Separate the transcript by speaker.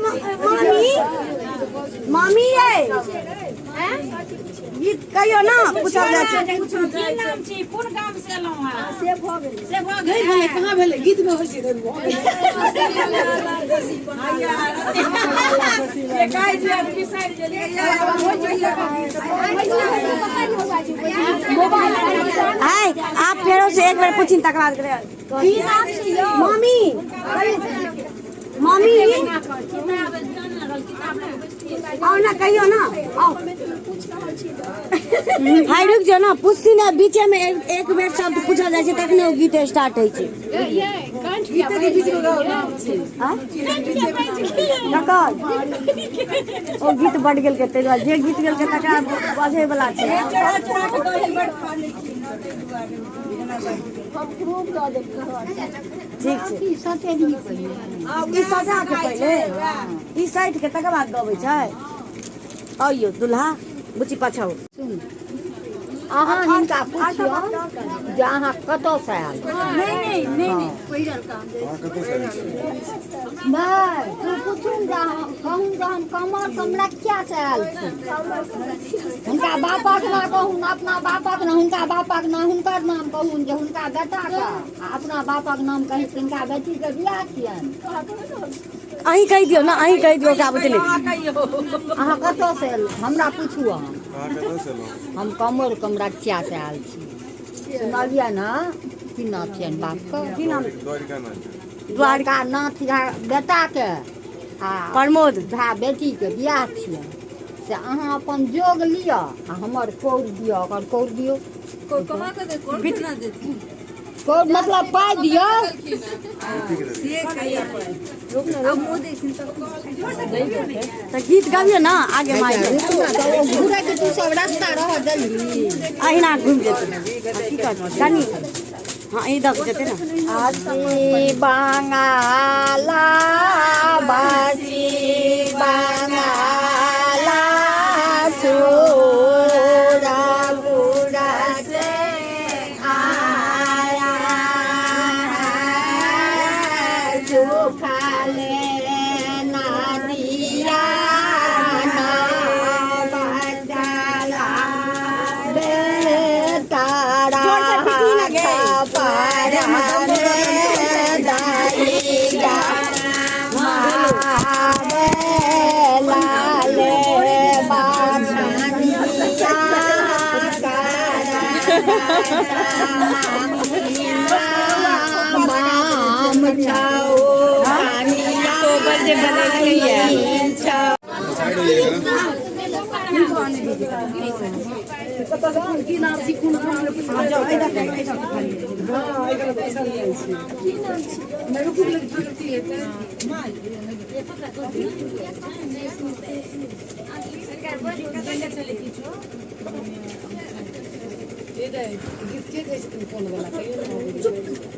Speaker 1: मामी मामी ये गीत कहियो ना पूछल जाय छै की नाम छी कोन गाम से एलौ हां से भ गेलै नहीं कहां भेलै गीत में होय छै ये काय जे बिसार गेलै हाय आप फेरो से एक बार पूछिन तक बाद करे की नाम छी मामी मामी आओ ना कहियो ना आओ हाय रुक जाओ ना पूछती ना बीचे में एक बेर शब्द पूछा जाय छै तखने ओ गीत स्टार्ट होय छै ये कंठ गीत के बीच में गाओ ना हां ओ गीत बढ़ गेल के ते जे गीत गेल के तकरा बाजे वाला छै ठीक छै ई सते नहीं पहिले ई सजा के पहिले ई साइड के तक बाद गबै छै आइयो दुल्हा बुची पाछाओ सुन
Speaker 2: अहाँ हिनका पूछियो जे अहाँ कतौ से आयल
Speaker 1: नहीं पहिरल काम
Speaker 2: नहीं तू पूछूं जे कहूं जे हम कमर कमरखिया से आयल छी हुनका बापक नाम कहूं अपना बापक नाम हुनका बापक नाम हुनकर नाम कहूं जे हुनका बेटा का अपना बापक नाम कहि तिनका बेटी के बियाह छियन
Speaker 1: अही कहि दियो ना अही कहि दियो का बतले
Speaker 2: अहाँ कतौ से हमरा पूछू अहाँ हम कमर कमरखिया से आयल छी सुनलिए ना की नाम छियन बाप के
Speaker 1: की नाम
Speaker 2: द्वारका नाथ झा बेटा के आ
Speaker 1: प्रमोद
Speaker 2: झा बेटी के बियाह छियन से अहाँ अपन जोग लिअ आ हमर कौर दिअ ओकर कौर दियौ
Speaker 1: कौर कमा के दे कौर कितना दे
Speaker 2: कौर मतलब पाइ दियौ
Speaker 1: ये कहिया रुक ना अब मुंह देखिन त गीत गाबियो ना आगे माई
Speaker 2: घुरे के तू सब रास्ता रह जल्दी
Speaker 1: अहिना घूम जेते की कर जानी हां ई दब जेते ना
Speaker 2: आसी बांगाला बासी बांगाला सोरा बुरा से आया जो खाले ना दिया ना बदला बेतारा
Speaker 1: की नाम छी कोन काम ले पूछ जाओ इधर खाली हां इधर पैसा ले आई छी की नाम छी मेरे को लगती है माल ये पता तो सरकार बोल के चले किछो ये दे गीत के कैसे फोन वाला कहियो